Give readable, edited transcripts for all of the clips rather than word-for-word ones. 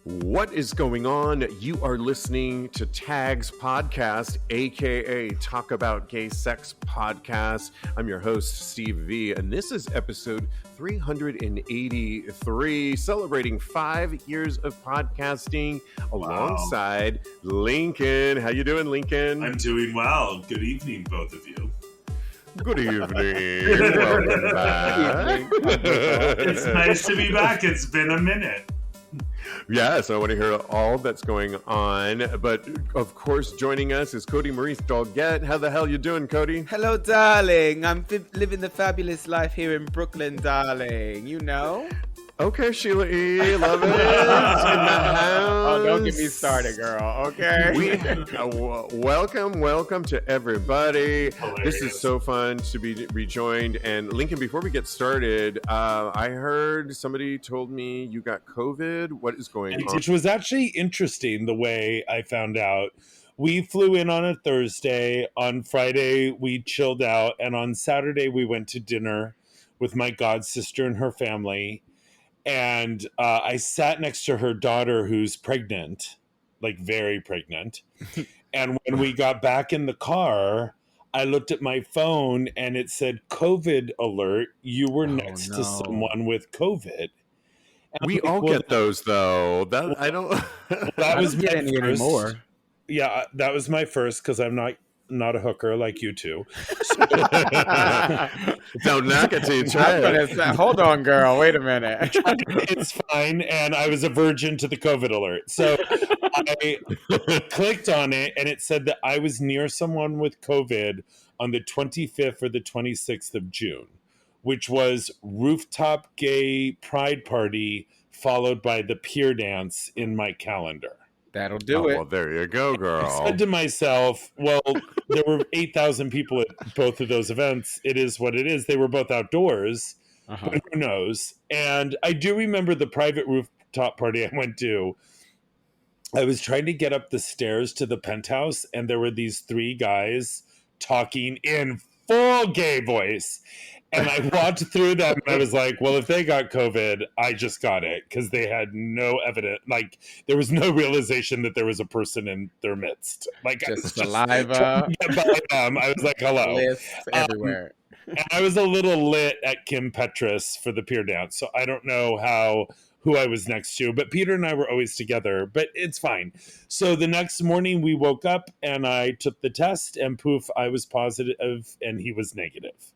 What is going on? You are listening to TAGSPodcast, aka Talk About Gay Sex Podcast. I'm your host, Steve V, and this is episode 383, celebrating 5 years of podcasting alongside Lincoln. How you doing, Lincoln? I'm doing well. Good evening, both of you. Good evening. Welcome back. It's nice to be back. It's been a minute. Yes, I want to hear all that's going on. But, of course, joining us is Cody Maurice Doggett. How the hell you doing, Cody? Hello, darling. I'm living the fabulous life here in Brooklyn, darling. You know? Okay, Sheila E. Love it. In the house. Oh, don't get me started, girl. Okay? Welcome to everybody. Hilarious. This is so fun to be rejoined. And Lincoln, before we get started, I heard somebody told me you got COVID. What is going on? Which was actually interesting the way I found out. We flew in on a Thursday. On Friday, we chilled out. And on Saturday, we went to dinner with my god sister and her family. And I sat next to her daughter who's pregnant, like very pregnant. And when we got back in the car, I looked at my phone and it said, COVID alert. You were next to someone with COVID. And We all get those, though. That I don't. That was get my any first. anymore. Yeah, that was my first because I'm not a hooker like you two. Don't knock it till you try it. Hold on, girl. Wait a minute. It's fine. And I was a virgin to the COVID alert. So I clicked on it and it said that I was near someone with COVID on the 25th or the 26th of June, which was rooftop gay pride party followed by the pier dance in my calendar. That'll do it. Well, there you go, girl. I said to myself, well, there were 8,000 people at both of those events. It is what it is. They were both outdoors, but who knows? And I do remember the private rooftop party I went to. I was trying to get up the stairs to the penthouse, and there were these three guys talking in full gay voice. And I walked through them and I was like, well, if they got COVID, I just got it because they had no evidence. Like, there was no realization that there was a person in their midst. Like, Just I was saliva. trying to get by them. I was like, hello. Lisps everywhere. And I was a little lit at Kim Petras for the pier dance. So I don't know who I was next to, but Peter and I were always together, but it's fine. So the next morning we woke up and I took the test and poof, I was positive and he was negative.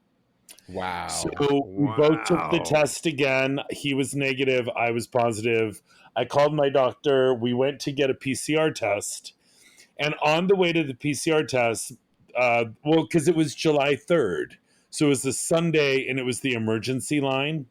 Wow. So we both took the test again. He was negative. I was positive. I called my doctor. We went to get a PCR test. And on the way to the PCR test, because it was July 3rd. So it was the Sunday and it was the emergency line.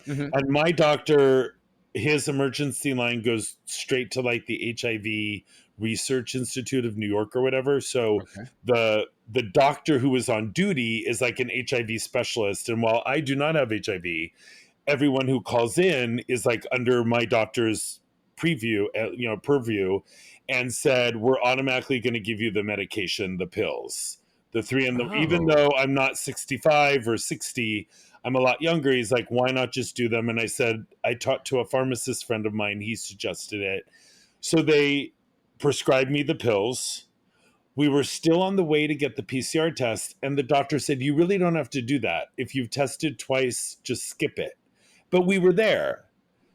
Mm-hmm. And my doctor, his emergency line goes straight to like the HIV Research Institute of New York or whatever. So the doctor who was on duty is like an HIV specialist. And while I do not have HIV, everyone who calls in is like under my doctor's purview, and said, we're automatically going to give you the medication, the pills, the three and the, even though I'm not 65 or 60, I'm a lot younger. He's like, why not just do them? And I said, I talked to a pharmacist friend of mine. He suggested it. So they prescribed me the pills. We were still on the way to get the PCR test. And the doctor said, you really don't have to do that. If you've tested twice, just skip it. But we were there.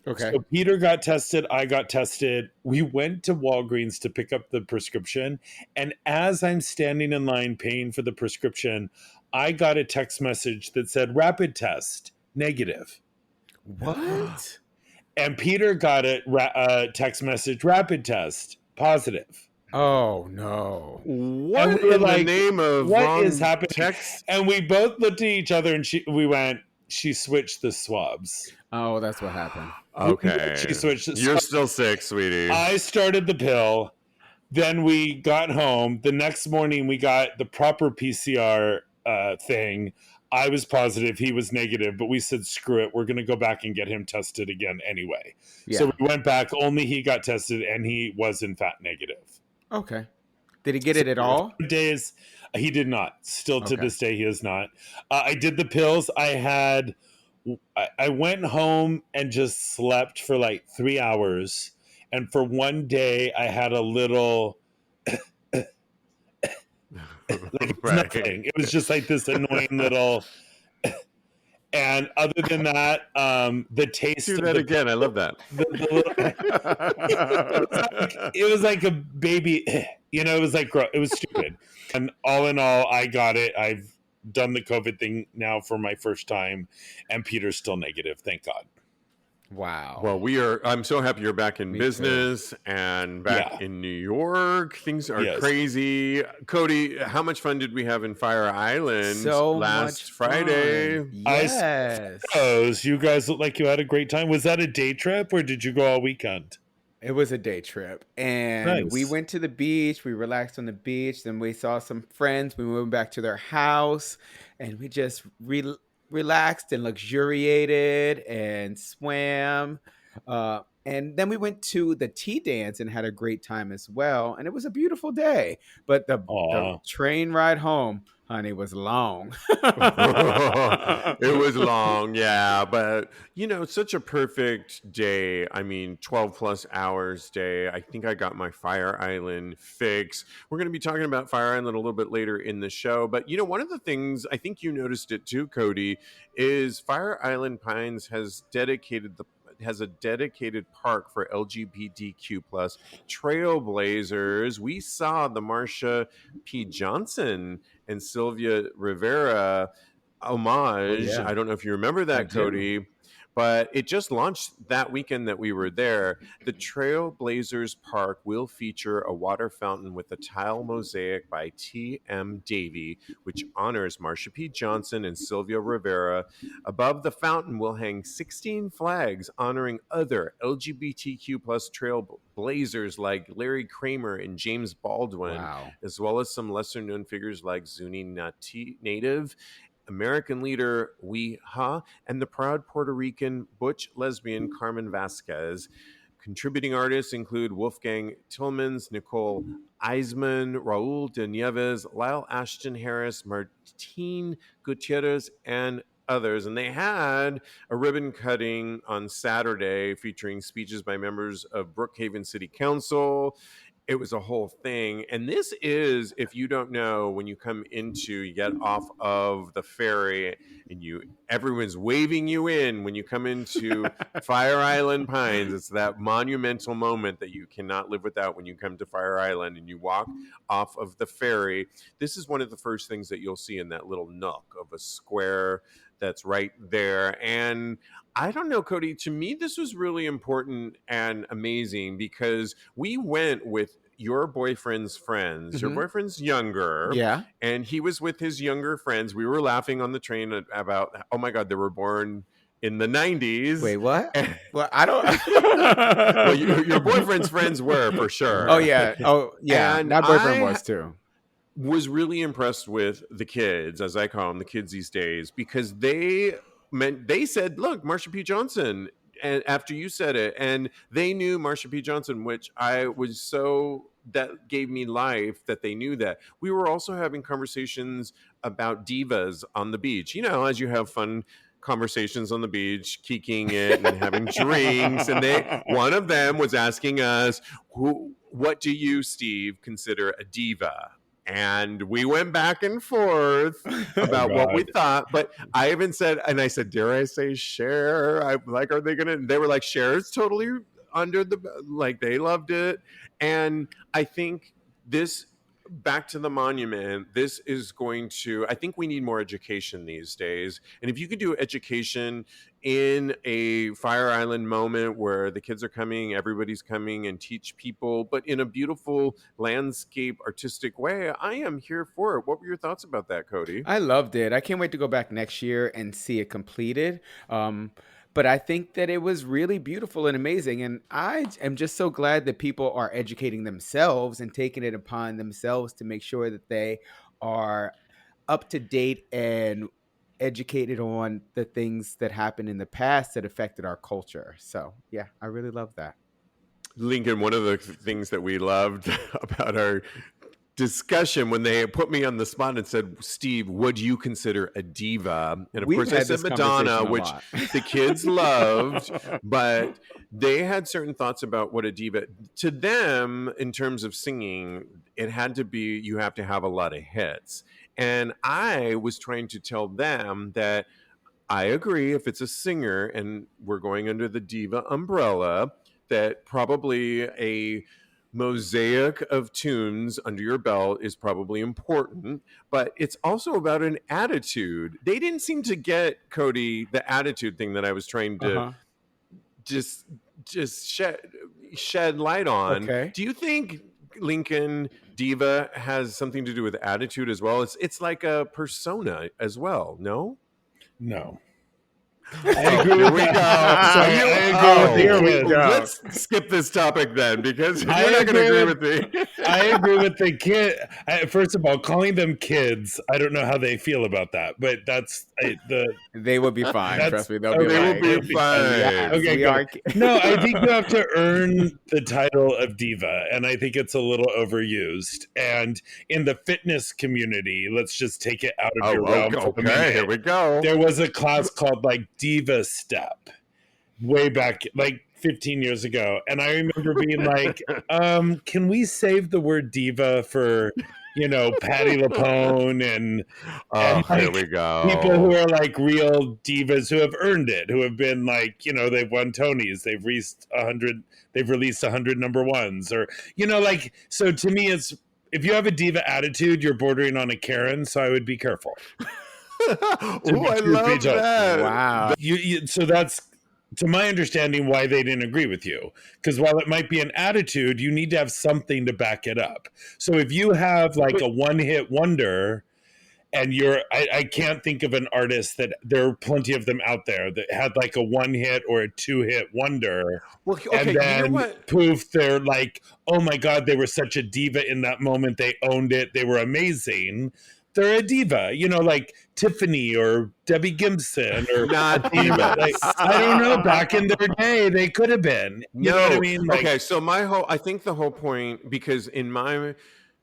Okay. So Peter got tested. I got tested. We went to Walgreens to pick up the prescription. And as I'm standing in line paying for the prescription, I got a text message that said, rapid test, negative. What? And Peter got a text message, rapid test, positive. Oh, no. What in the name of what is happening? Text? And we both looked at each other and we went, she switched the swabs. Oh, that's what happened. Okay. She switched. You're still sick, sweetie. I started the pill. Then we got home. The next morning, we got the proper PCR thing. I was positive. He was negative. But we said, screw it. We're going to go back and get him tested again anyway. Yeah. So we went back. Only he got tested, and he was, in fact, negative. Okay. Did he get it at all? Days, he did not. Still to this day, he has not. I did the pills. I had I went home and just slept for like 3 hours. And for one day, I had a little, like it was Right. nothing. It was just like this annoying little. And other than that, the taste Do of that again. I love that. the little, it was like a baby, it was like, it was stupid. And all in all, I got it. I've done the COVID thing now for my first time, and Peter's still negative. Thank God. Wow. Well, I'm so happy you're back in Me business and back Yeah. in New York. Things are Yes. crazy. Cody, how much fun did we have in Fire Island So last much Friday? fun. Yes. You guys look like you had a great time. Was that a day trip or did you go all weekend? It was a day trip, and we Nice. went to the beach. We relaxed on the beach. Then we saw some friends. We went back to their house, and we just relaxed and luxuriated and swam. And then we went to the tea dance and had a great time as well. And it was a beautiful day. But the Aw. train ride home, honey, was long. It was long, yeah, but such a perfect day. I mean, 12 plus hours day. I think I got my Fire Island fix. We're going to be talking about Fire Island a little bit later in the show, but one of the things, I think you noticed it too, Cody, is Fire Island Pines has a dedicated park for LGBTQ plus trailblazers. We saw the Marsha P. Johnson and Sylvia Rivera homage. yeah. I don't know if you remember that, I do. Cody, but it just launched that weekend that we were there. The Trailblazers Park will feature a water fountain with a tile mosaic by T.M. Davy, which honors Marsha P. Johnson and Sylvia Rivera. Above the fountain will hang 16 flags honoring other LGBTQ plus trailblazers like Larry Kramer and James Baldwin, Wow. as well as some lesser-known figures like Zuni Native, American leader Wee Ha, and the proud Puerto Rican butch lesbian Carmen Vasquez. Contributing artists include Wolfgang Tillmans, Nicole Eisman, Raul de Nieves, Lyle Ashton Harris, Martine Gutierrez, and others. And they had a ribbon cutting on Saturday featuring speeches by members of Brookhaven City Council. It was a whole thing. And this is, if you don't know, when you get off of the ferry and everyone's waving you in when you come into Fire Island Pines. It's that monumental moment that you cannot live without when you come to Fire Island and you walk off of the ferry. This is one of the first things that you'll see in that little nook of a square that's right there. And I don't know, Cody, to me, this was really important and amazing because we went with your boyfriend's friends. Your boyfriend's younger. Yeah. And he was with his younger friends. We were laughing on the train about, oh my God, they were born in the 90s. Wait, what? Well, I don't. Well, your boyfriend's friends were, for sure. Oh, yeah. Oh, yeah. And My boyfriend was too. Was really impressed with the kids, as I call them, the kids these days, because they said, look, Marsha P. Johnson, and after you said it, and they knew Marsha P. Johnson, which that gave me life that they knew that. We were also having conversations about divas on the beach, as you have fun conversations on the beach, kikiing it and having drinks. And one of them was asking us, what do you, Steve, consider a diva? And we went back and forth about what we thought, but I haven't said, and I said, dare I say Cher? I'm like, are they going to, they were like, Cher's totally they loved it. And I think back to the monument, this is I think we need more education these days. And if you could do education in a Fire Island moment where the kids are coming, everybody's coming, and teach people, but in a beautiful landscape, artistic way, I am here for it. What were your thoughts about that, Cody? I loved it. I can't wait to go back next year and see it completed. But I think that it was really beautiful and amazing. And I am just so glad that people are educating themselves and taking it upon themselves to make sure that they are up to date and educated on the things that happened in the past that affected our culture. So, yeah, I really love that. Lincoln, one of the things that we loved about our discussion when they put me on the spot and said, Steve, would you consider a diva? And of We've course I had said this Madonna, conversation a which lot. the kids loved, but they had certain thoughts about what a diva, to them, in terms of singing, it had to be, you have to have a lot of hits. And I was trying to tell them that I agree, if it's a singer and we're going under the diva umbrella, that probably a mosaic of tunes under your belt is probably important, but it's also about an attitude. They didn't seem to get, Cody, the attitude thing that I was trying to Uh-huh. just shed light on. Okay. Do you think Lincoln diva has something to do with attitude as well? It's like a persona as well, no? No. I agree Here with we go. that. Sorry, I agree with the here we kids. go. Let's skip this topic then, because if I you're not going to agree agree with me. I agree with the kid. First of all, calling them kids, I don't know how they feel about that, but that's They will be fine. Trust me, they'll be They like, will be fine. Yes, Okay, we good. are. No, I think you have to earn the title of diva, and I think it's a little overused. And in the fitness community, let's just take it out of your realm. Okay, here we go. There was a class called like Diva Step way back, like 15 years ago, and I remember being like, can we save the word diva for, Patti LuPone and Here we go. people who are like real divas who have earned it, who have been like, they've won Tonys, they've released 100 number ones, or so to me, it's, if you have a diva attitude, you're bordering on a Karen, so I would be careful. Oh, I love that. Wow. So that's, to my understanding, why they didn't agree with you. Because while it might be an attitude, you need to have something to back it up. So if you have like a one-hit wonder, and I can't think of an artist that, there are plenty of them out there that had like a one-hit or a two-hit wonder. Well, okay, and then you know what? poof, they're like, oh my God, they were such a diva in that moment. They owned it. They were amazing. They're a diva, like Tiffany or Debbie Gibson or Not divas. like, I don't know. Back in their day, they could have been. You know what I mean? Like, okay, so I think the whole point, because in my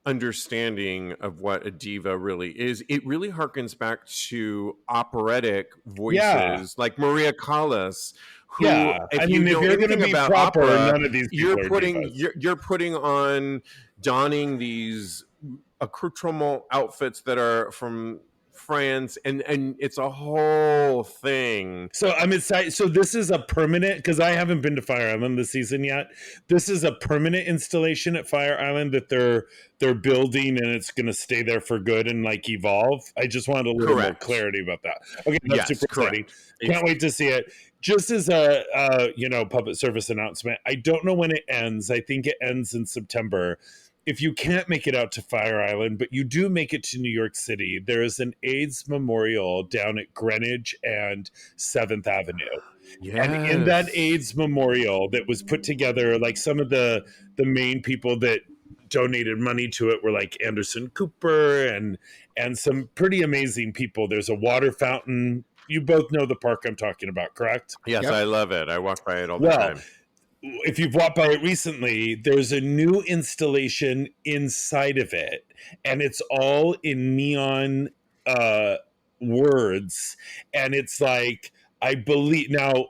understanding of what a diva really is, it really harkens back to operatic voices like Maria Callas. Who, if you you're going to be proper, opera, none of these people are divas. you're putting on, donning these accoutrement outfits that are from France, and it's a whole thing. So I'm excited. So this is a permanent, because I haven't been to Fire Island this season yet. This is a permanent installation at Fire Island that they're building, and it's going to stay there for good and like evolve. I just wanted a little more clarity about that. Okay, that's super exciting. Can't wait to see it. Just as a public service announcement, I don't know when it ends. I think it ends in September. If you can't make it out to Fire Island, but you do make it to New York City, there is an AIDS memorial down at Greenwich and 7th Avenue. Yes. And in that AIDS memorial that was put together, like some of the main people that donated money to it were like Anderson Cooper and some pretty amazing people. There's a water fountain. You both know the park I'm talking about, correct? Yes, yep. I love it. I walk by it all the time. If you've walked by it recently, there's a new installation inside of it, and it's all in neon words. And it's like, I believe, now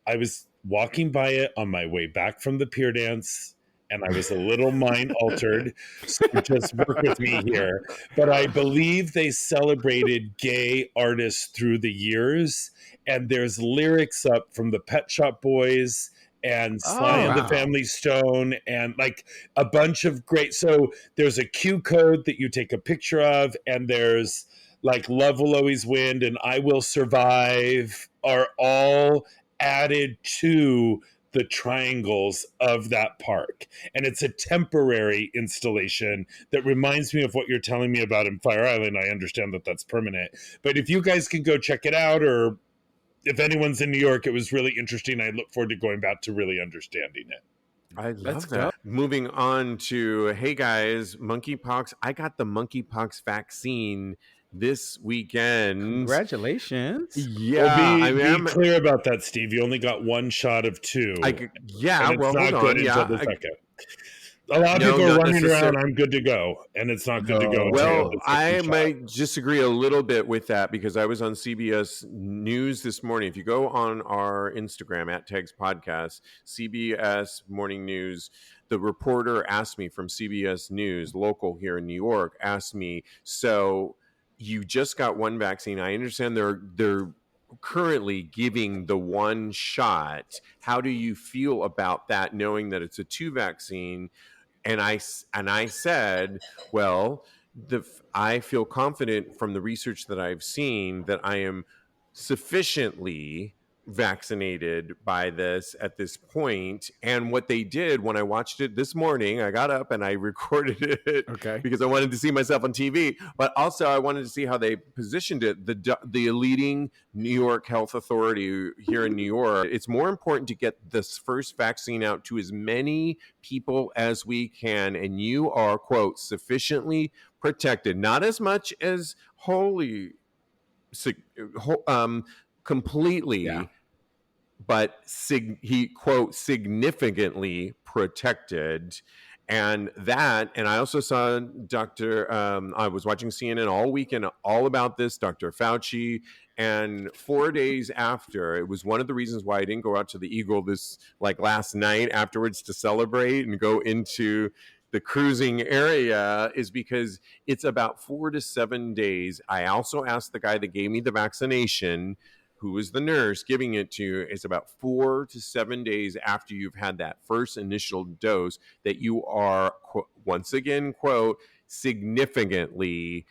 I was walking by it on my way back from the pier dance, and I was a little mind altered, so just work with me here. But I believe they celebrated gay artists through the years, and there's lyrics up from the Pet Shop Boys and Sly and the Family Stone, and like a bunch of great. So there's a Q code that you take a picture of, and there's like Love Will Always Win and I Will Survive are all added to the triangles of that park. And it's a temporary installation that reminds me of what you're telling me about in Fire Island. I understand that that's permanent, but if you guys can go check it out, or if anyone's in New York, it was really interesting. I look forward to going back to really understanding it. I love that. Moving on to, hey guys, monkeypox. I got the monkeypox vaccine this weekend. Congratulations. Yeah. Well, be clear about that, Steve. You only got one shot of two. Well, hold on. Until the second. A lot of No, people are not running necessarily. around, I'm good to go. And it's not good to go until you have Well, the I second shot. might disagree a little bit with that because I was on CBS News this morning. If you go on our Instagram at TAGSPodcast, CBS Morning News, the reporter asked me from CBS News, local here in New York, asked me, so you just got one vaccine. I understand they're currently giving the one shot. How do you feel about that, knowing that it's a two vaccine? And I said, well, I feel confident from the research that I've seen that I am sufficiently vaccinated by this at this point. And what they did when I watched it this morning, I got up and I recorded it Okay. because I wanted to see myself on TV, but also I wanted to see how they positioned it. The leading New York health authority here in New York, it's more important to get this first vaccine out to as many people as we can, and you are, quote, sufficiently protected, not as much as wholly, completely, Yeah. but he, quote, significantly protected. And I also saw I was watching CNN all weekend, all about this, Dr. Fauci. And 4 days after, it was one of the reasons why I didn't go out to the Eagle last night afterwards to celebrate and go into the cruising area, is because it's about 4 to 7 days. I also asked the guy that gave me the vaccination, who is the nurse giving it to you, it's about 4 to 7 days after you've had that first initial dose that you are, once again, quote, significantly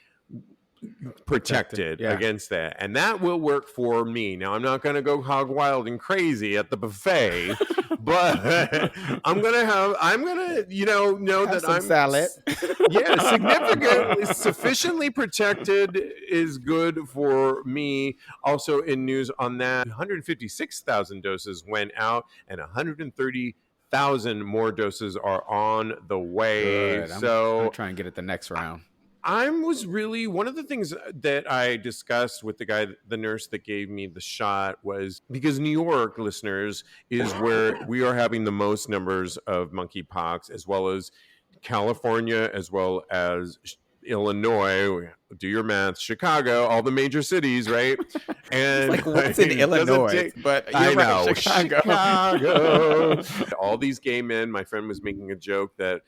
protected Yeah. against that. And that will work for me. Now, I'm not going to go hog wild and crazy at the buffet, but I'm going to know Have that some I'm salad. significantly, sufficiently protected is good for me. Also in news on that, 156,000 doses went out and 130,000 more doses are on the way. Good. I'm So trying to get it the next round. I was really, one of the things that I discussed with the nurse that gave me the shot, was because New York, listeners, is where we are having the most numbers of monkeypox, as well as California, as well as Illinois. Do your math. Chicago, all the major cities, right? And It's like, what's in it doesn't Illinois? But you're I right, know, Chicago. all these gay men. My friend was making a joke that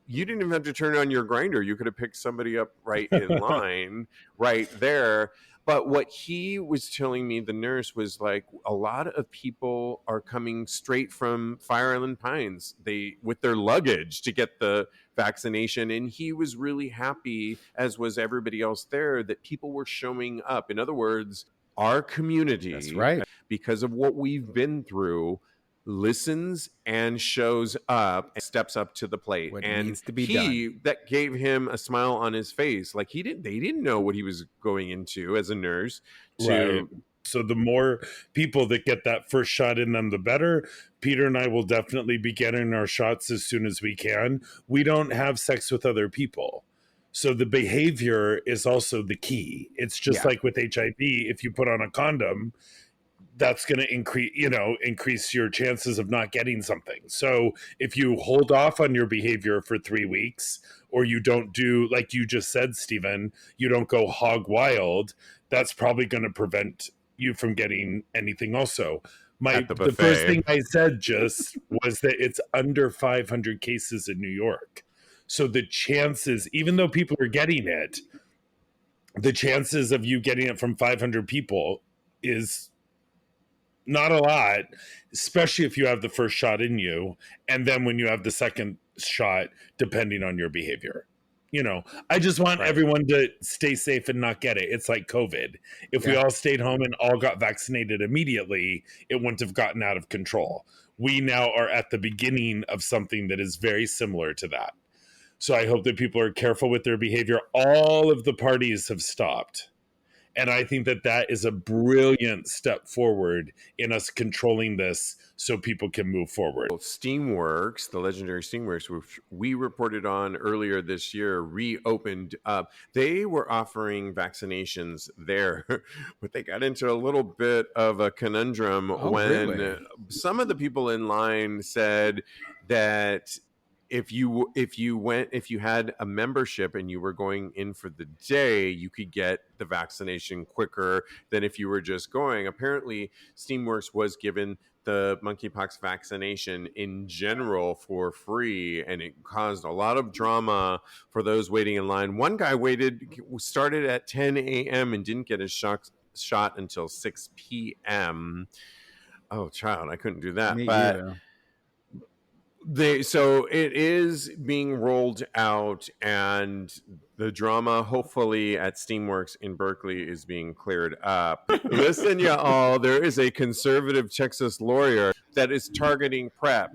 you didn't even have to turn on your grinder. You could have picked somebody up right in line, right there. But what he was telling me, the nurse, was like, a lot of people are coming straight from Fire Island Pines, with their luggage to get the vaccination. And he was really happy, as was everybody else there, that people were showing up. In other words, our community, That's right, because of what we've been through, listens and shows up and steps up to the plate. what and needs to be done. that gave him a smile on his face. Like, they didn't know what he was going into as a nurse. Right. So the more people that get that first shot in them, the better. Peter and I will definitely be getting our shots as soon as we can. We don't have sex with other people. So the behavior is also the key. It's just like with HIV, if you put on a condom, that's going to increase your chances of not getting something. So if you hold off on your behavior for 3 weeks, or you don't do, like you just said, Stephen, you don't go hog wild, that's probably going to prevent you from getting anything also. The first thing I said just was that it's under 500 cases in New York. So the chances, even though people are getting it, the chances of you getting it from 500 people is not a lot, especially if you have the first shot in you. And then when you have the second shot, depending on your behavior. I just want everyone to stay safe and not get it. It's like COVID. If we all stayed home and all got vaccinated immediately, it wouldn't have gotten out of control. We now are at the beginning of something that is very similar to that. So I hope that people are careful with their behavior. All of the parties have stopped. And I think that is a brilliant step forward in us controlling this so people can move forward. Steamworks, the legendary Steamworks, which we reported on earlier this year, reopened up. They were offering vaccinations there, but they got into a little bit of a conundrum when some of the people in line said that if you had a membership and you were going in for the day, you could get the vaccination quicker than if you were just going. Apparently, Steamworks was given the monkeypox vaccination in general for free, and it caused a lot of drama for those waiting in line. One guy started at 10 a.m. and didn't get his shot until 6 p.m. Oh, child, I couldn't do that. Me But either. so it is being rolled out, and the drama hopefully at Steamworks in Berkeley is being cleared up. Listen, y'all, there is a conservative Texas lawyer that is targeting PrEP,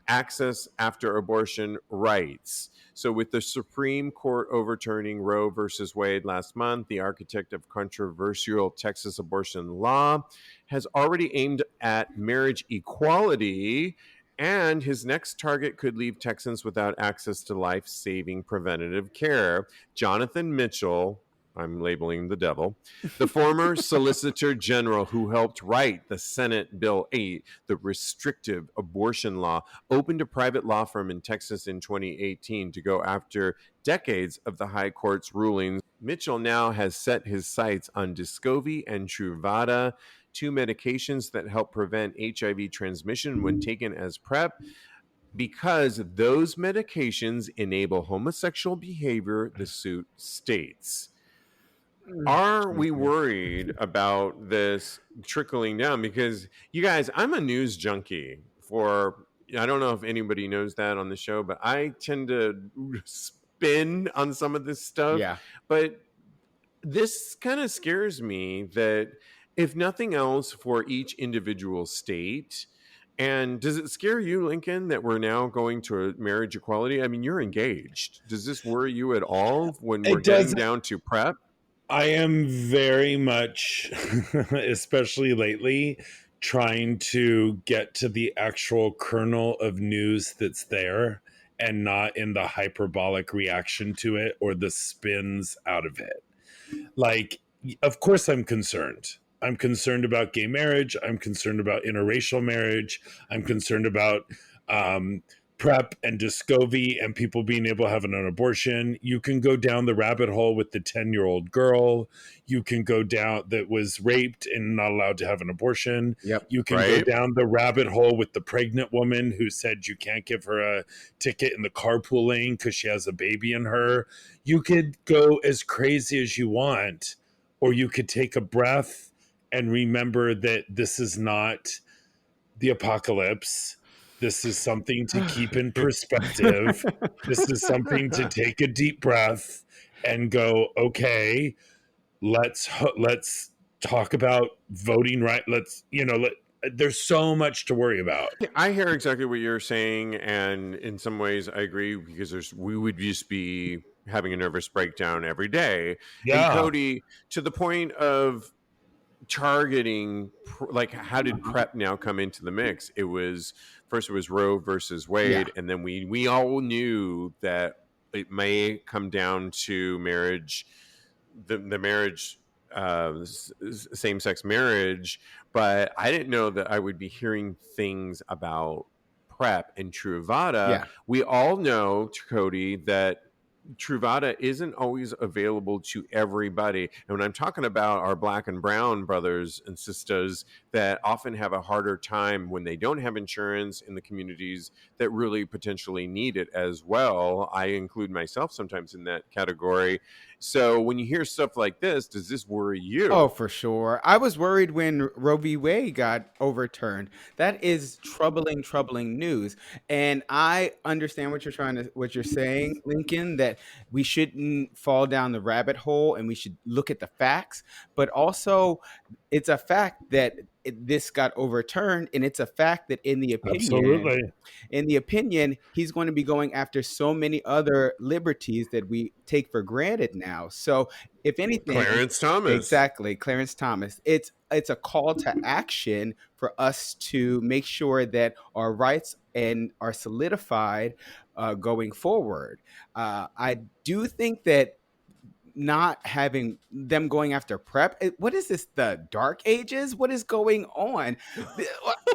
access after abortion rights. So with the Supreme Court overturning Roe versus Wade last month, the architect of controversial Texas abortion law has already aimed at marriage equality, and his next target could leave Texans without access to life-saving preventative care. Jonathan Mitchell, I'm labeling the devil, the former Solicitor General who helped write the Senate Bill 8, the restrictive abortion law, opened a private law firm in Texas in 2018 to go after decades of the high court's rulings. Mitchell now has set his sights on Descovy and Truvada, two medications that help prevent HIV transmission when taken as PrEP, because those medications enable homosexual behavior, the suit states. Are we worried about this trickling down? Because you guys, I'm a news junkie I don't know if anybody knows that on the show, but I tend to spin on some of this stuff. Yeah. But this kind of scares me that if nothing else for each individual state, and does it scare you, Lincoln, that we're now going to a marriage equality? I mean, you're engaged. Does this worry you at all when we're getting down to PrEP? I am very much, especially lately, trying to get to the actual kernel of news that's there and not in the hyperbolic reaction to it or the spins out of it. Like, of course, I'm concerned. I'm concerned about gay marriage. I'm concerned about interracial marriage. I'm concerned about PrEP and Descovy and people being able to have an abortion. You can go down the rabbit hole with the 10-year-old girl. You can go down that was raped and not allowed to have an abortion. Yep. You can go down the rabbit hole with the pregnant woman who said you can't give her a ticket in the carpool lane because she has a baby in her. You could go as crazy as you want, or you could take a breath and remember that this is not the apocalypse. This is something to keep in perspective. This is something to take a deep breath and go, okay, let's talk about voting right. There's so much to worry about. I hear exactly what you're saying, and in some ways I agree, because we would just be having a nervous breakdown every day. Yeah. And Cody, to the point of targeting, like, how did PrEP now come into the mix? It was Roe versus Wade, and then we all knew that it may come down to marriage, the marriage, same-sex marriage, but I didn't know that I would be hearing things about PrEP and Truvada. We all know, Cody, that Truvada isn't always available to everybody. And when I'm talking about our Black and brown brothers and sisters that often have a harder time when they don't have insurance in the communities that really potentially need it as well, I include myself sometimes in that category. So when you hear stuff like this, does this worry you? Oh, for sure. I was worried when Roe v. Wade got overturned. That is troubling news. And I understand what you're saying, Lincoln, that we shouldn't fall down the rabbit hole and we should look at the facts. But also, it's a fact that this got overturned, and it's a fact that in the opinion, he's going to be going after so many other liberties that we take for granted now. So if anything, Clarence Thomas. Exactly, Clarence Thomas. It's a call to action for us to make sure that our rights are solidified going forward. I do think that not having them going after PrEP. What is this? The Dark Ages? What is going on?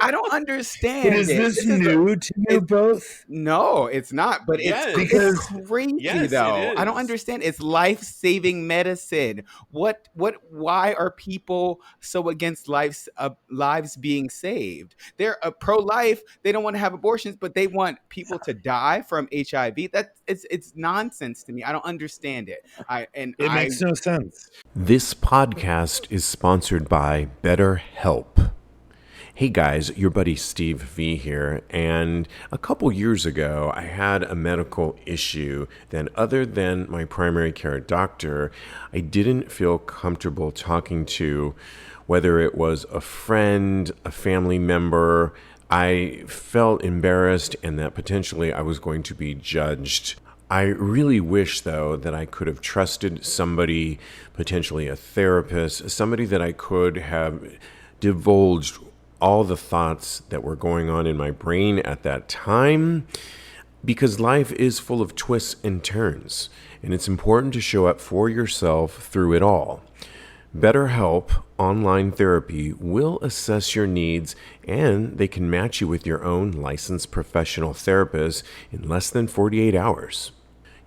I don't But understand is it. this This is new to you both? no, it's not. But it's Because crazy Yes, it though. I don't is. understand. It's life-saving medicine. Why are people so against lives being saved? They're pro-life. They don't want to have abortions, but they want people to die from HIV. It's nonsense to me. I don't understand it. it makes no sense. This podcast is sponsored by BetterHelp. Hey guys, your buddy Steve V here, and a couple years ago I had a medical issue that, other than my primary care doctor, I didn't feel comfortable talking to, whether it was a friend, a family member. I felt embarrassed and that potentially I was going to be judged. I really wish, though, that I could have trusted somebody, potentially a therapist, somebody that I could have divulged all the thoughts that were going on in my brain at that time, because life is full of twists and turns, and it's important to show up for yourself through it all. BetterHelp online therapy will assess your needs, and they can match you with your own licensed professional therapist in less than 48 hours.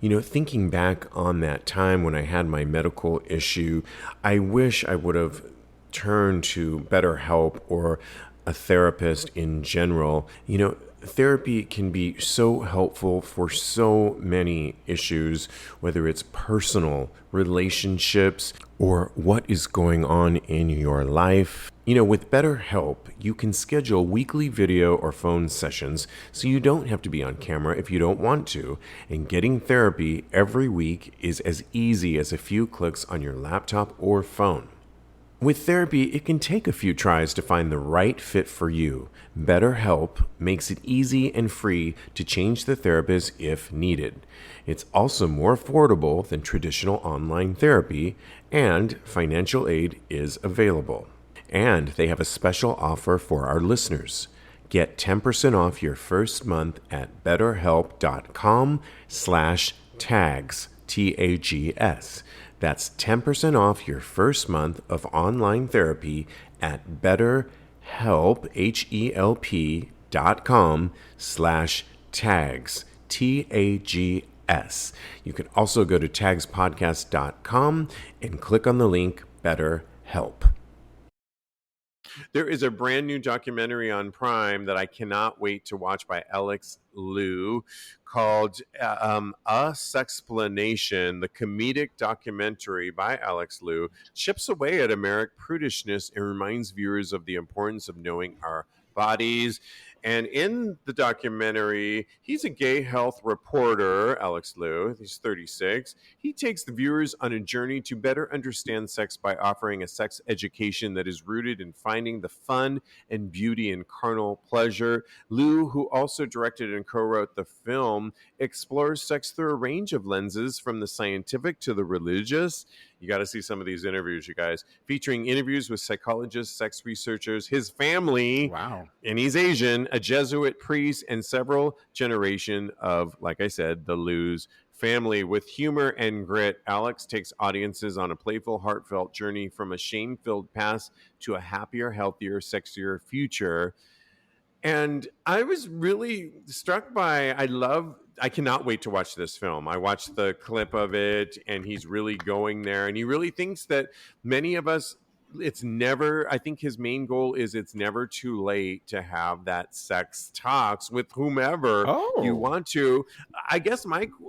You know, thinking back on that time when I had my medical issue, I wish I would have turned to BetterHelp or a therapist in general. You know, therapy can be so helpful for so many issues, whether it's personal, relationships, or what is going on in your life. You know, with BetterHelp, you can schedule weekly video or phone sessions so you don't have to be on camera if you don't want to, and getting therapy every week is as easy as a few clicks on your laptop or phone. With therapy, it can take a few tries to find the right fit for you. BetterHelp makes it easy and free to change the therapist if needed. It's also more affordable than traditional online therapy, and financial aid is available. And they have a special offer for our listeners. Get 10% off your first month at betterhelp.com/tags, TAGS. That's 10% off your first month of online therapy at BetterHelp, HELP.com/tags, TAGS. You can also go to TAGSPodcast.com and click on the link BetterHelp. There is a brand new documentary on Prime that I cannot wait to watch by Alex Liu called A Sexplanation. The comedic documentary by Alex Liu chips away at American prudishness and reminds viewers of the importance of knowing our bodies. And in the documentary, he's a gay health reporter, Alex Liu. He's 36. He takes the viewers on a journey to better understand sex by offering a sex education that is rooted in finding the fun and beauty in carnal pleasure. Liu, who also directed and co-wrote the film, explores sex through a range of lenses, from the scientific to the religious. You got to see some of these interviews, you guys, featuring interviews with psychologists, sex researchers, his family. Wow. And he's Asian, a Jesuit priest, and several generation of, like I said, the Liu's family. With humor and grit, Alex takes audiences on a playful, heartfelt journey from a shame-filled past to a happier, healthier, sexier future. And I was really struck by, I cannot wait to watch this film. I watched the clip of it, and he's really going there. And he really thinks that many of us, I think his main goal is it's never too late to have that sex talks with whomever you want to.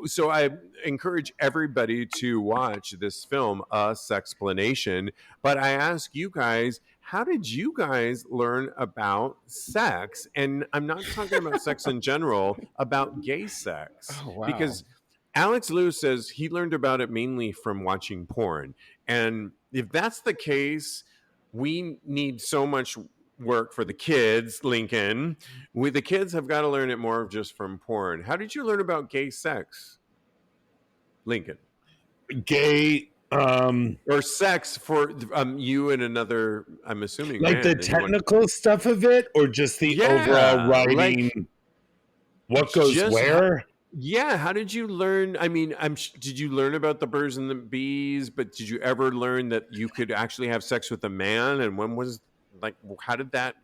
So I encourage everybody to watch this film, A Sexplanation. But I ask you guys, how did you guys learn about sex? And I'm not talking about sex in general, about gay sex. Oh, wow. Because Alex Liu says he learned about it mainly from watching porn. And if that's the case, we need so much work for the kids, Lincoln. The kids have got to learn it more just from porn. How did you learn about gay sex, Lincoln? Gay or sex for you and another, I'm assuming, like the technical stuff of it, or just the overall writing, like, what goes where? Yeah, how did you learn? I mean, did you learn about the birds and the bees, but did you ever learn that you could actually have sex with a man? And when was like how did that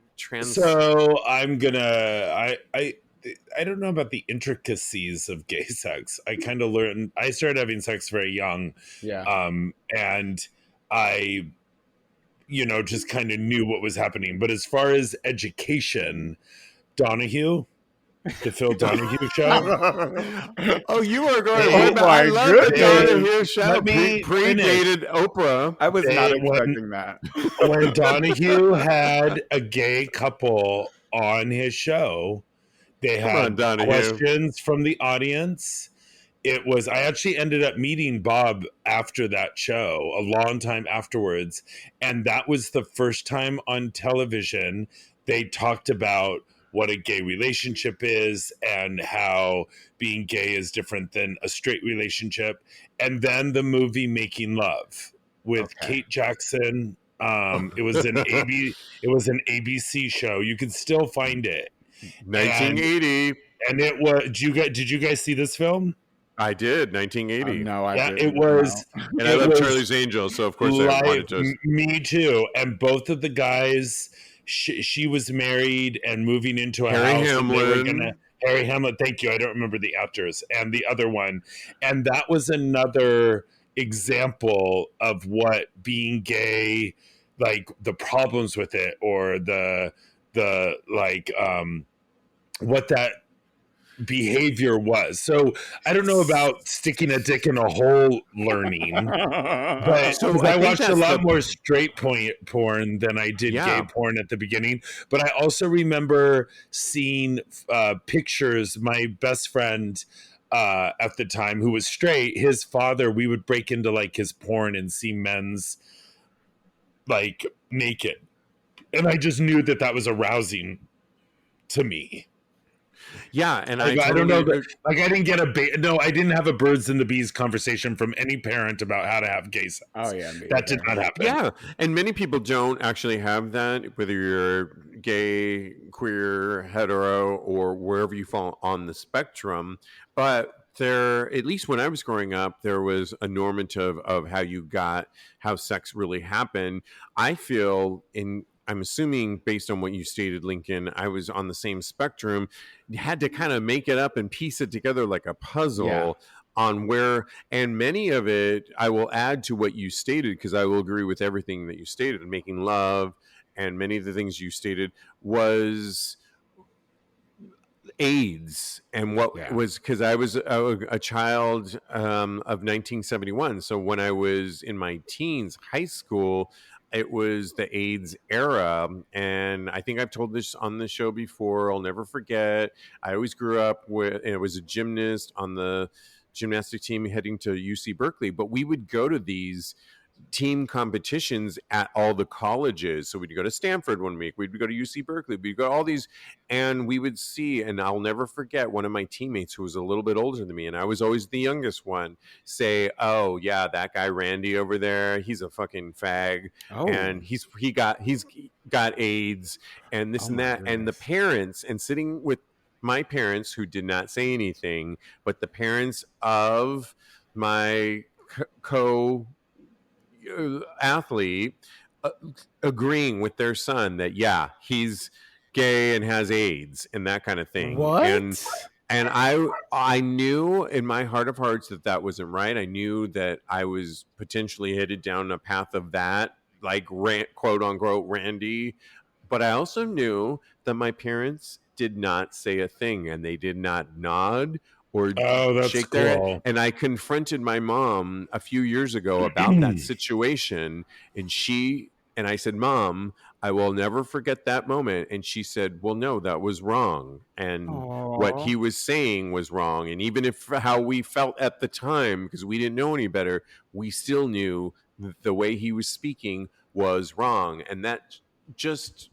So I'm gonna I don't know about the intricacies of gay sex. I kind of learned. I started having sex very young, Yeah. and I, just kind of knew what was happening. But as far as education, Donahue, the Phil Donahue show. Oh, you are going way Oh back. I my love the goodness. Donahue show. Let me finish. Predated Oprah. I was not When expecting that. Donahue had a gay couple on his show, they Come on, had Donahue. questions from the audience. I actually ended up meeting Bob after that show, a long time afterwards. And that was the first time on television they talked about what a gay relationship is and how being gay is different than a straight relationship. And then the movie Making Love with Okay. Kate Jackson. It was an ABC show. You can still find it. 1980. And it was, did you guys see this film? I did 1980, No, I Yeah, didn't. No. and I it love was Charlie's Angels, so of course I live. wanted to. Me too. And both of the guys, she was married and moving into a Harry house, and they were gonna Hamlin. Harry Hamlin. Thank you. I don't remember the actors and the other one, and that was another example of what being gay, like the problems with it, or the like what that behavior was. So I don't know about sticking a dick in a hole learning, but So because I I think watched a that's lot the more straight porn than I did gay yeah. porn at the beginning. But I also remember seeing pictures. My best friend at the time, who was straight, his father, we would break into like his porn and see men's like naked, and I just knew that was arousing to me. Yeah, and I Like, I don't know totally that. Like, I didn't get no, I didn't have a birds and the bees conversation from any parent about how to have gay sex. Oh yeah, me That did either. not happen. yeah, and many people don't actually have that, whether you're gay, queer, hetero, or wherever you fall on the spectrum. But there, at least when I was growing up, there was a normative of how sex really happened. I feel I'm assuming based on what you stated, Lincoln, I was on the same spectrum, had to kind of make it up and piece it together like a Yeah. puzzle on where, and many of it I will add to what you stated because I will agree with everything that you stated. Making love and many of the things you stated was AIDS, and what Yeah. was because I was a child of 1971. So when I was in my teens, high school, it was the AIDS era. And I think I've told this on the show before. I'll never forget. I always grew up with, and I was a gymnast on the gymnastic team heading to UC Berkeley, but we would go to these team competitions at all the colleges. So we'd go to Stanford one week, we'd go to UC Berkeley, we'd go to all these, and we would see, and I'll never forget one of my teammates who was a little bit older than me, and I was always the youngest one, say, "Oh yeah, that guy Randy over there, he's a fucking fag, Oh. and he's got AIDS, and this Oh and my that," and the goodness. parents, and sitting with my parents who did not say anything, but the parents of my co athlete uh, agreeing with their son that he's gay and has AIDS and that kind of thing. and What? and I knew in my heart of hearts that wasn't right. I knew that I was potentially headed down a path of that, like quote unquote Randy, but I also knew that my parents did not say a thing, and they did not nod or Oh, that's shake their head. cool. And I confronted my mom a few years ago about that situation, and I said, "Mom, I will never forget that moment." And she said, "Well, no, that was wrong. And what Aw. he was saying was wrong. And even if how we felt at the time, because we didn't know any better, we still knew the way he was speaking was wrong." And that just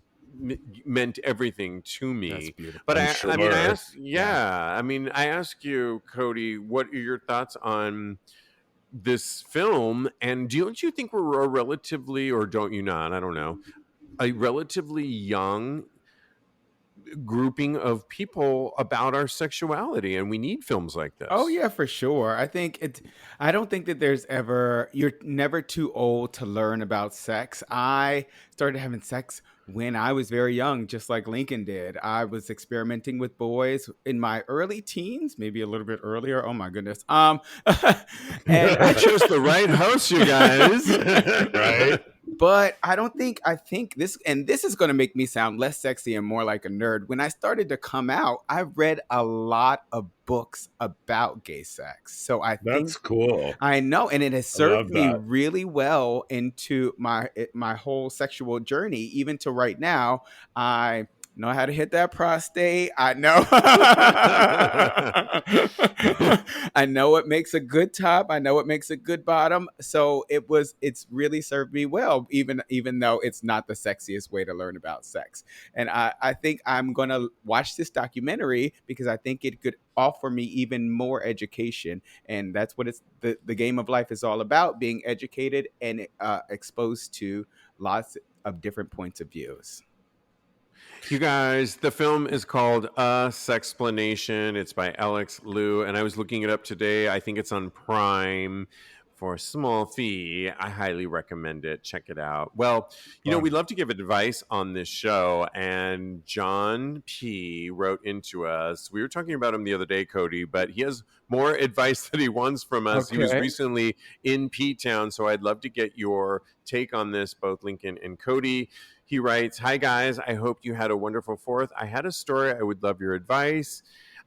meant everything to That's me. beautiful. But I'm I mean, sure. I mean, I ask you, Cody, what are your thoughts on this film? And don't you think we're a relatively, or don't you not? I don't know, a relatively young grouping of people about our sexuality, and we need films like this. Oh yeah, for sure. I don't think that you're never too old to learn about sex. I started having sex when I was very young, just like Lincoln did. I was experimenting with boys in my early teens, maybe a little bit earlier. Oh my goodness. And I chose the right host, you guys. Right? But I think this, and this is going to make me sound less sexy and more like a nerd. When I started to come out, I read a lot of books about gay sex. So I think That's cool. I know, and it has I love served me that. really well into my whole sexual journey. Even to right now, I know how to hit that prostate. I know. I know what makes a good top. I know what makes a good bottom. So it's really served me well, even though it's not the sexiest way to learn about sex. And I think I'm gonna watch this documentary because I think it could offer me even more education. And that's what the game of life is all about: being educated and exposed to lots of different points of views. You guys, the film is called A Sexplanation. It's by Alex Liu, and I was looking it up today. I think it's on Prime for a small fee. I highly recommend it. Check it out. Well, we love to give advice on this show, and John P. wrote into us. We were talking about him the other day, Cody, but he has more advice that he wants from us. He was Okay. recently in P-Town, so I'd love to get your take on this, both Lincoln and Cody. He writes, "Hi guys, I hope you had a wonderful 4th. I had a story. I would love your advice.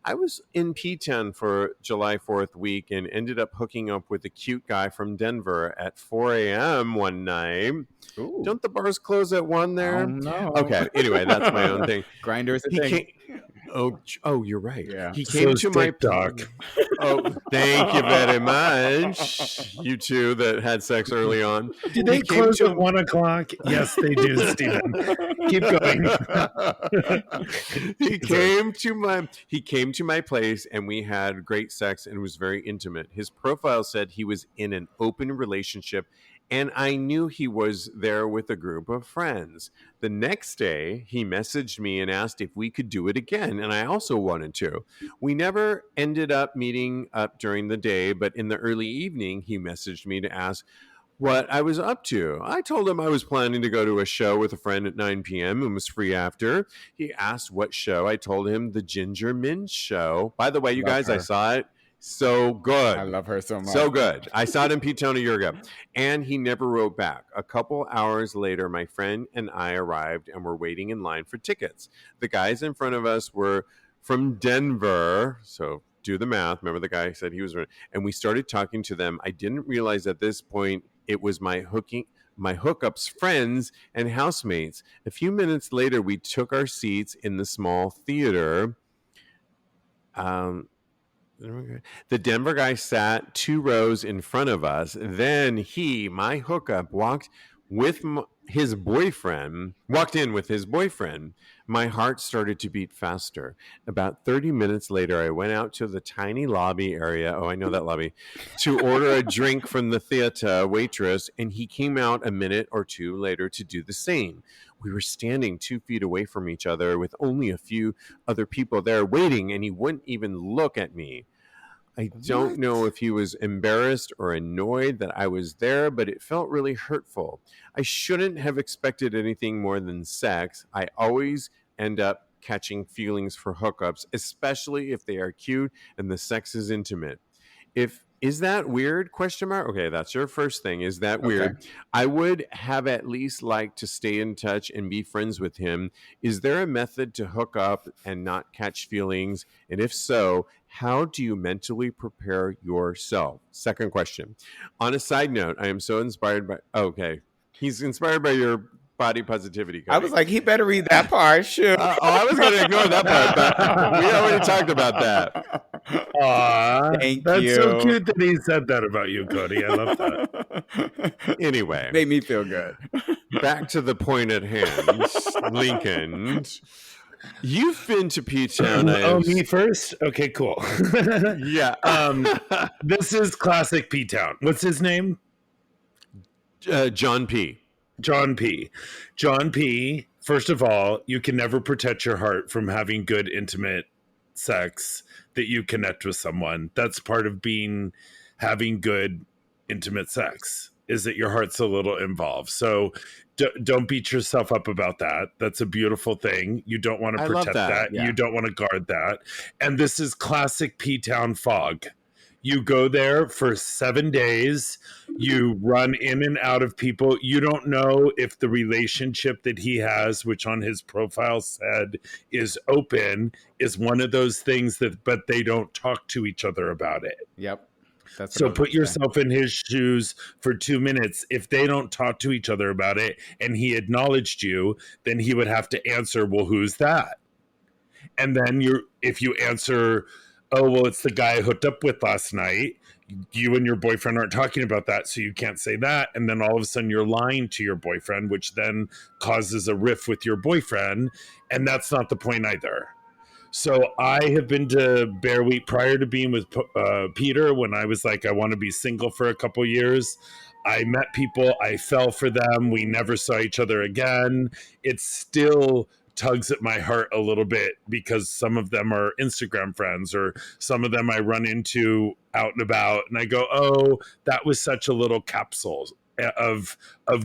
I was in P-Town for July 4th week and ended up hooking up with a cute guy from Denver at 4 a.m. one night. Ooh. Don't the bars close at 1 there? No. Okay, anyway, that's my own thing. Grindr is a He thing. came, oh, you're right. Yeah. He came to my TikTok. Oh, thank you very much. You two that had sex early on. Do they He came close to- at 1 o'clock? Yes, they do, Stephen. Keep going. He came to my place and we had great sex and it was very intimate. His profile said he was in an open relationship and I knew he was there with a group of friends. The next day, he messaged me and asked if we could do it again, and I also wanted to. We never ended up meeting up during the day, but in the early evening, he messaged me to ask what I was up to. I told him I was planning to go to a show with a friend at 9 p.m. and was free after. He asked what show. I told him the Ginger Minge Show. By the way, you Love guys, her. I saw it. So good. I love her so much. So good. I saw it in P-Town a year ago. And he never wrote back. A couple hours later, my friend and I arrived and were waiting in line for tickets. The guys in front of us were from Denver. So do the math. Remember the guy said he was, and we started talking to them. I didn't realize at this point it was my hookup's friends and housemates. A few minutes later, we took our seats in the small theater. The Denver guy sat 2 rows in front of us. Then he, my hookup, walked in with his boyfriend. My heart started to beat faster. About 30 minutes later, I went out to the tiny lobby area. Oh, I know that lobby. To order a drink from the theater waitress, and he came out a minute or two later to do the same. We were standing 2 feet away from each other with only a few other people there waiting, and he wouldn't even look at me. I don't know if he was embarrassed or annoyed that I was there, but it felt really hurtful. I shouldn't have expected anything more than sex. I always end up catching feelings for hookups, especially if they are cute and the sex is intimate. Is that weird? ? Okay, that's your first thing. Is that weird? Okay. I would have at least liked to stay in touch and be friends with him. Is there a method to hook up and not catch feelings? And if so, how do you mentally prepare yourself? Second question. On a side note, I am so inspired by... Okay, he's inspired by your body positivity, Cody. I was like, he better read that part. Shoot. I was going to ignore that part, but we already talked about that. Aw, Thank that's you. so cute that he said that about you, Cody. I love that. Anyway, Made me feel good. back to the point at hand. Lincoln, you've been to P-Town. Me first? Okay, cool. Yeah. This is classic P-Town. What's his name? John P. John P. John P. First of all, you can never protect your heart from having good intimate sex that you connect with someone. That's part of having good intimate sex, is that your heart's a little involved. So don't beat yourself up about that. That's a beautiful thing. You don't want to I love protect that. that. Yeah. You don't want to guard that. And this is classic P-Town fog. You go there for 7 days. You run in and out of people. You don't know if the relationship that he has, which on his profile said is open, is one of those things but they don't talk to each other about it. Yep. That's So put yourself in his shoes for 2 minutes. If they don't talk to each other about it and he acknowledged you, then he would have to answer, well, who's that? And then if you answer, oh, well, it's the guy I hooked up with last night, you and your boyfriend aren't talking about that, so you can't say that. And then all of a sudden you're lying to your boyfriend, which then causes a rift with your boyfriend. And that's not the point either. So I have been to Bear Week prior to being with Peter, when I was like, I want to be single for a couple years. I met people, I fell for them. We never saw each other again. It still tugs at my heart a little bit because some of them are Instagram friends, or some of them I run into out and about, and I go, oh, that was such a little capsule of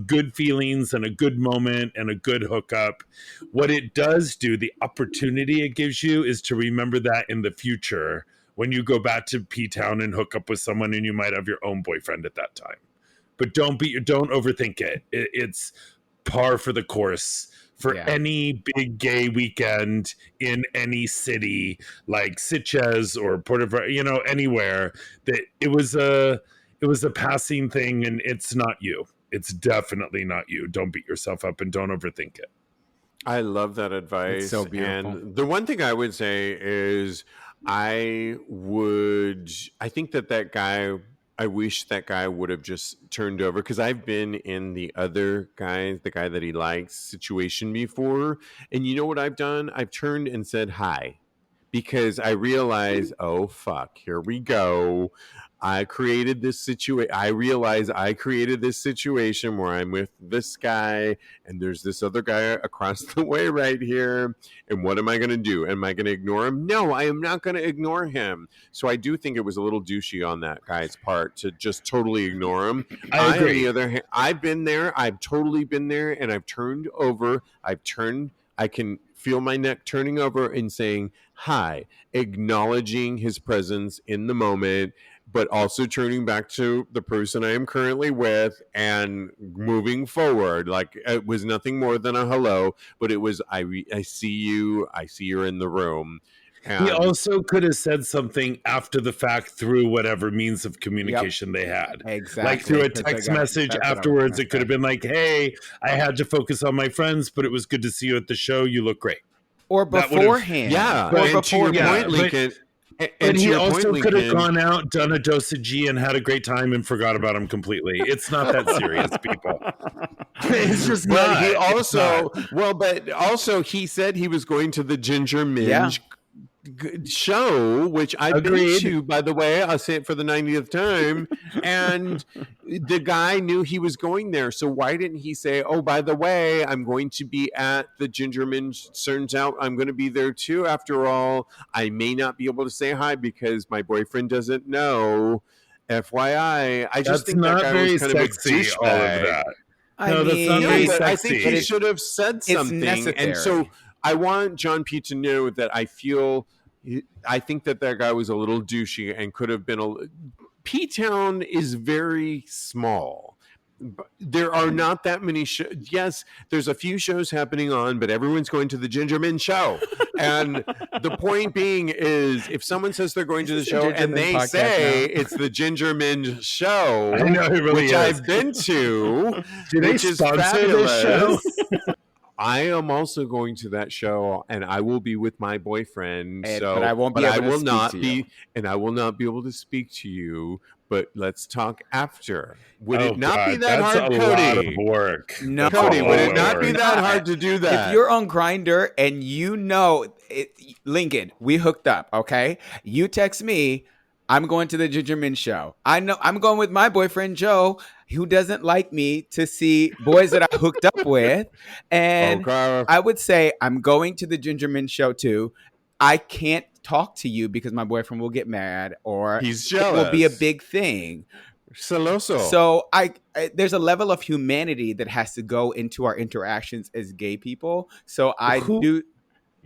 good feelings and a good moment and a good hookup. What it does do, the opportunity it gives you, is to remember that in the future when you go back to P-Town and hook up with someone, and you might have your own boyfriend at that time. But don't overthink it. It's par for the course for any big gay weekend in any city like Sitges or Puerto, anywhere, that it was a passing thing, and it's not you. It's definitely not you. Don't beat yourself up and don't overthink it. I love that advice. It's so beautiful. And the one thing I would say is I think that guy, I wish that guy would have just turned over, because I've been in the other guy, the guy that he likes, situation before. And you know what I've done? I've turned and said hi, because I realize, oh, fuck, here we go. I created this situation. I realize I created this situation where I'm with this guy and there's this other guy across the way right here. And what am I going to do? Am I going to ignore him? No, I am not going to ignore him. So I do think it was a little douchey on that guy's part to just totally ignore him. I agree. On the other hand, I've been there. I've totally been there, and I've turned over. I can feel my neck turning over and saying hi, acknowledging his presence in the moment, but also turning back to the person I am currently with and moving forward. Like, it was nothing more than a hello, but it was, I see you, I see you're in the room. And he also could have said something after the fact through whatever means of communication they had. Exactly. Like through a text message afterwards, it could have been like, hey, I had to focus on my friends, but it was good to see you at the show. You look great. Or beforehand. Yeah. Or and to your point, Lincoln. And he also could have gone out, done a dosage, and had a great time and forgot about him completely. It's not that serious, people. It's just not. He also, but also he said he was going to the Ginger Minge show, which I've been to, by the way. I'll say it for the 90th time. And the guy knew he was going there. So why didn't he say, oh, by the way, I'm going to be at the Ginger Minge. Turns out I'm going to be there too. After all, I may not be able to say hi because my boyfriend doesn't know. FYI. I just think that guy was kind of a douchebag. All of that. That's not very sexy. I think he should have said something. And so I want John P. to know that I think that guy was a little douchey and could have been P-Town is very small. There are not that many shows. Yes, there's a few shows happening on, but everyone's going to the Ginger Minge show. And the point being is, if someone says they're going to the show and they say it's the Ginger Minge show, I know, it really which is. I've been to, do they which is sponsor this show? I am also going to that show, and I will be with my boyfriend. But I won't be able to speak to you. And I will not be able to speak to you. But let's talk after. Would Oh, it not God, be that that's hard, a Cody? lot of work. No, Cody, would it not be Lord. that hard to do that? If you're on Grindr and you know it, Lincoln, we hooked up, okay? You text me, I'm going to the Ginger Min show. I know I'm going with my boyfriend Joe, who doesn't like me, to see boys that I hooked up with. And Okay. I would say I'm going to the Ginger Min show too. I can't talk to you because my boyfriend will get mad or He's it will be a jealous. big thing. Celoso. So there's a level of humanity that has to go into our interactions as gay people. So I Who- do.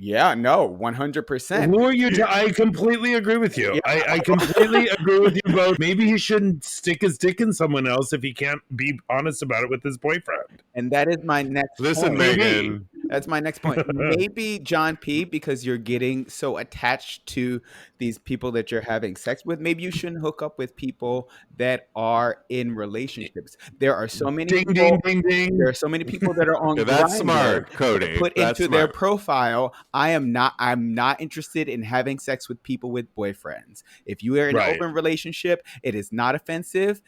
Yeah, no, 100%. Who are you? I completely agree with you. Yeah. I completely agree with you both. Maybe he shouldn't stick his dick in someone else if he can't be honest about it with his boyfriend. And that is my next Listen, point. Megan. That's my next point. Maybe John P, because you're getting so attached to these people that you're having sex with, maybe you shouldn't hook up with people that are in relationships. There are so many Ding, people. ding, ding, ding. There are so many people that are on Okay, that's Grindr smart, that Cody. put That's into their smart. profile, I'm not interested in having sex with people with boyfriends. If you are in Right. an open relationship, it is not offensive.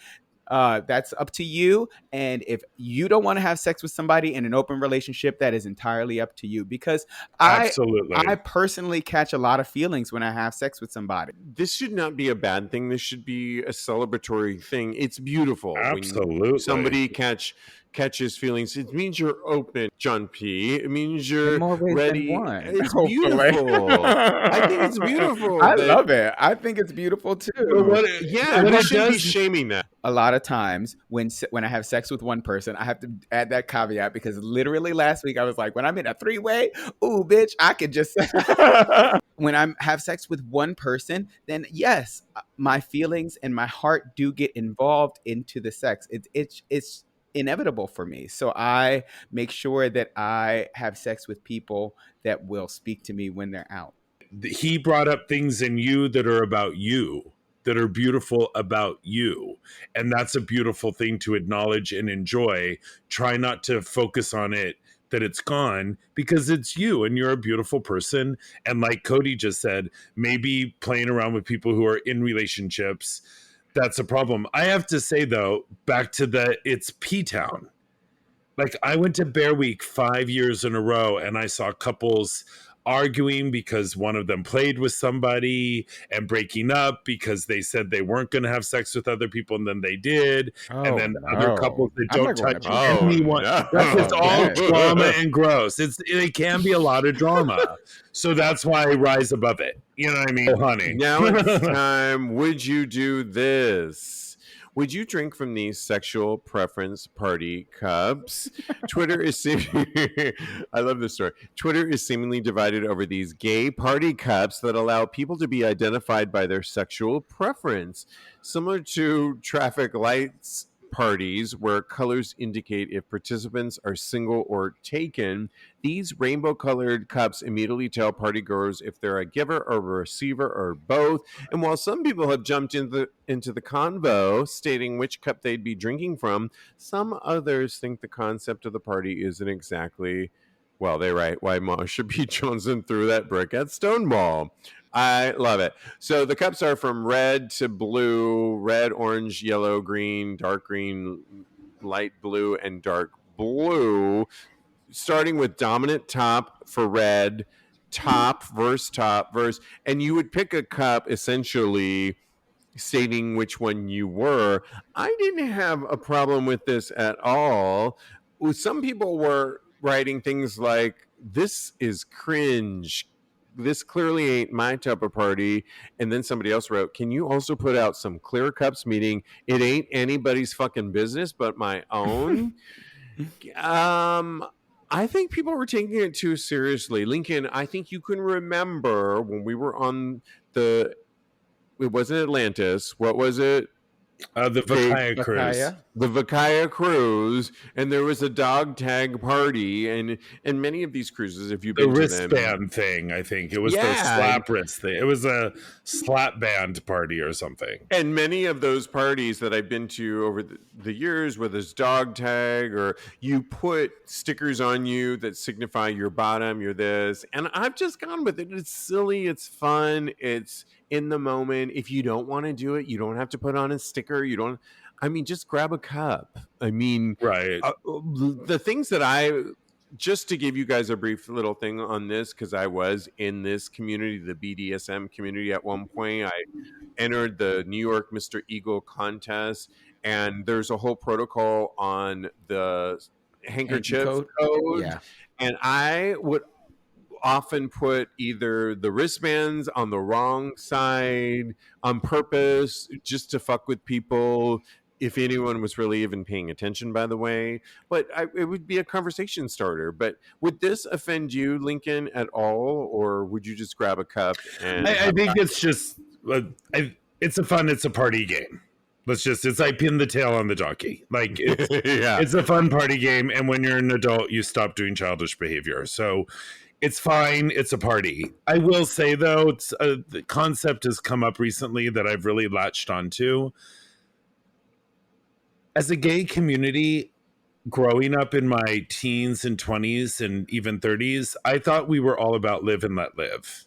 That's up to you. And if you don't want to have sex with somebody in an open relationship, that is entirely up to you. Because Absolutely. I personally catch a lot of feelings when I have sex with somebody. This should not be a bad thing. This should be a celebratory thing. It's beautiful. Absolutely. When somebody catches feelings, it means you're open, John P. It means you're In more ways ready. than one. It's hopefully. beautiful. I think it's beautiful. I love it. I think it's beautiful too. But what we it shouldn't be does- shaming that. A lot of times when I have sex with one person, I have to add that caveat because literally last week I was like, when I'm in a 3-way, ooh, bitch, I could just. When I have sex with one person, then yes, my feelings and my heart do get involved into the sex. It's inevitable for me. So I make sure that I have sex with people that will speak to me when they're out. He brought up things in you that are about you, that are beautiful about you. And that's a beautiful thing to acknowledge and enjoy. Try not to focus on it, that it's gone, because it's you and you're a beautiful person. And like Cody just said, maybe playing around with people who are in relationships, that's a problem. I have to say, though, back to it's P-Town. Like, I went to Bear Week 5 years in a row and I saw couples arguing because one of them played with somebody and breaking up because they said they weren't going to have sex with other people and then they did. And then other couples that don't touch anyone. No. That's just all Okay. drama and gross. It can be a lot of drama. So that's why I rise above it. You know what I mean? Oh, honey. Now it's time. Would you do this? Would you drink from these sexual preference party cups? Twitter is I love this story. Twitter is seemingly divided over these gay party cups that allow people to be identified by their sexual preference, similar to traffic lights parties where colors indicate if participants are single or taken. These rainbow colored cups immediately tell partygoers if they're a giver or a receiver or both. And while some people have jumped into the convo stating which cup they'd be drinking from, some others think the concept of the party isn't exactly, well, they write why Marsha P. Johnson threw that brick at Stonewall. I love it. So the cups are from red to blue, red, orange, yellow, green, dark green, light blue, and dark blue. Starting with dominant top for red, top, verse, and you would pick a cup essentially stating which one you were. I didn't have a problem with this at all. Some people were writing things like, this is cringe. This clearly ain't my type of party. And then somebody else wrote, can you also put out some clear cups, meaning it ain't anybody's fucking business but my own? I think people were taking it too seriously. Lincoln, I think you can remember when we were on it wasn't Atlantis. What was it? The Vakaya cruise. The Vakaya cruise, and there was a dog tag party, and many of these cruises, if you've been to them, wristband thing, I think it was the slap wrist thing. It was a slap band party or something. And many of those parties that I've been to over the years, where there's dog tag or you put stickers on you that signify your bottom, you're this, and I've just gone with it. It's silly, it's fun, it's in the moment. If you don't want to do it, you don't have to put on a sticker. Just grab a cup. I mean, right. The things that I just to give you guys a brief little thing on this, because I was in this community, the BDSM community at one point. I entered the New York Mr. Eagle contest, and there's a whole protocol on the handkerchief Code? code. Yeah. And I would often put either the wristbands on the wrong side on purpose just to fuck with people, if anyone was really even paying attention, by the way. But it would be a conversation starter. But would this offend you, Lincoln, at all? Or would you just grab a cup? And I think it's just, it's a party game. It's like pin the tail on the jockey. Like, it's a fun party game. And when you're an adult, you stop doing childish behavior. So it's fine. It's a party. I will say, though, the concept has come up recently that I've really latched onto. As a gay community, growing up in my teens and 20s and even 30s, I thought we were all about live and let live.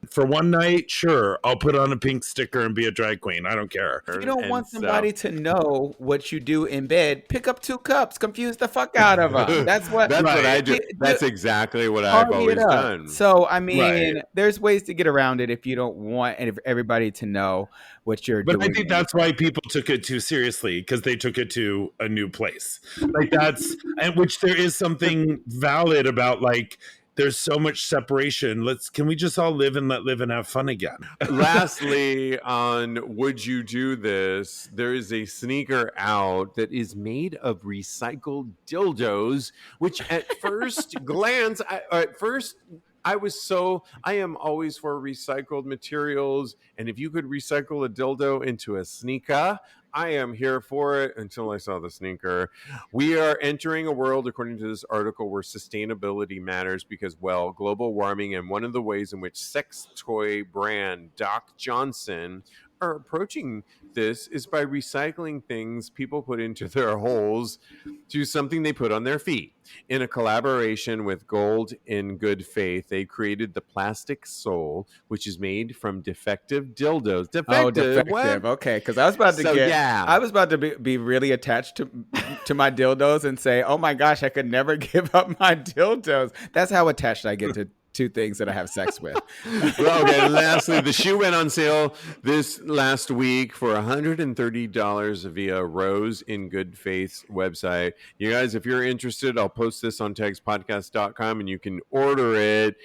For one night, sure, I'll put on a pink sticker and be a drag queen. I don't care. If you don't want somebody to know what you do in bed, pick up 2 cups, confuse the fuck out of them. That's what I do. That's exactly what I've always done. So, I mean, there's ways to get around it if you don't want everybody to know what you're doing. But I think that's why people took it too seriously, because they took it to a new place. Like, and which there is something valid about, like, there's so much separation. Can we just all live and let live and have fun again? Lastly, on Would You Do This, there is a sneaker out that is made of recycled dildos, which at first glance, I am always for recycled materials. And if you could recycle a dildo into a sneaker, I am here for it until I saw the sneaker. We are entering a world, according to this article, where sustainability matters because, well, global warming, and one of the ways in which sex toy brand Doc Johnson are approaching this is by recycling things people put into their holes to something they put on their feet. In a collaboration with Gold in Good Faith, they created the Plastic Soul, which is made from defective dildos. Defective. What? Okay, because I was about to I was about to be really attached to my dildos and say, oh my gosh, I could never give up my dildos. That's how attached I get to 2 things that I have sex with. Okay, and lastly, the shoe went on sale this last week for $130 via Rose in Good Faith's website. You guys, if you're interested, I'll post this on TAGSPodcast.com and you can order it.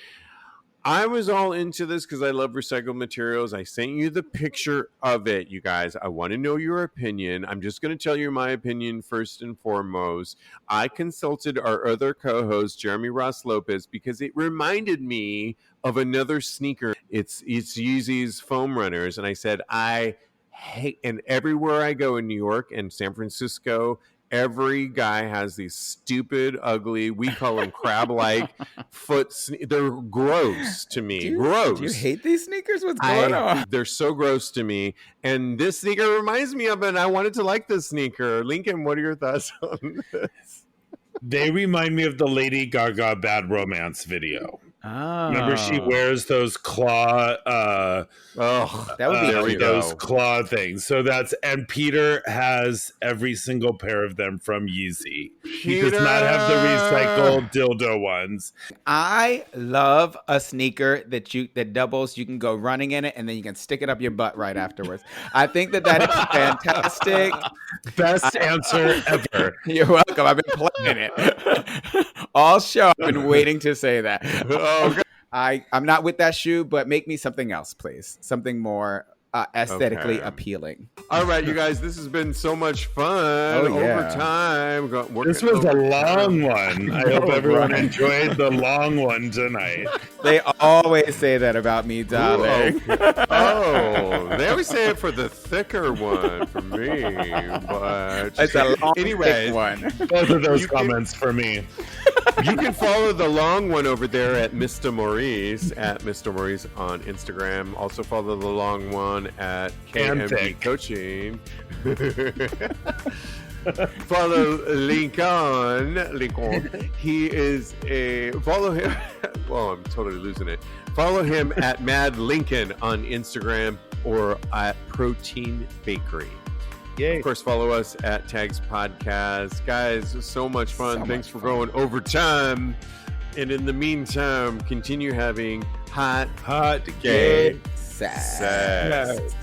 I was all into this because I love recycled materials. I sent you the picture of it, you guys. I want to know your opinion. I'm just going to tell you my opinion first and foremost. I consulted our other co-host, Jeremy Ross Lopez, because it reminded me of another sneaker. It's Yeezy's Foam Runners. And I said, I hate, and everywhere I go in New York and San Francisco, every guy has these stupid, ugly, we call them crab-like they're gross to me. Gross. Do you hate these sneakers? What's going on? They're so gross to me. And this sneaker reminds me of it. And I wanted to like this sneaker. Lincoln, what are your thoughts on this? They remind me of the Lady Gaga Bad Romance video. Oh. Remember, she wears those claw. That would be those claw things. So and Peter has every single pair of them from Yeezy. He does not have the recycled dildo ones. I love a sneaker that doubles. You can go running in it, and then you can stick it up your butt right afterwards. I think that is fantastic. Best answer ever. You're welcome. I've been playing it all show. I've been waiting to say that. I'm not with that shoe, but make me something else, please. Something more aesthetically appealing. All right, you guys, this has been so much fun over time. This was a long one. I hope everyone enjoyed the long one tonight. They always say that about me, darling. They always say it for the thicker one for me, but it's a long, thick one. Both of those comments for me. You can follow the long one over there at Mr. Maurice on Instagram. Also follow the long one at KMB Coaching. Follow Lincoln. He is follow him. Well, I'm totally losing it. Follow him at Mad Lincoln on Instagram or at Protein Bakery. Yay. Of course, follow us at TAGSPodcast. Guys, so much fun. So Thanks much for fun. going overtime. And in the meantime, continue having hot Hot gay Sad. sex. Yes.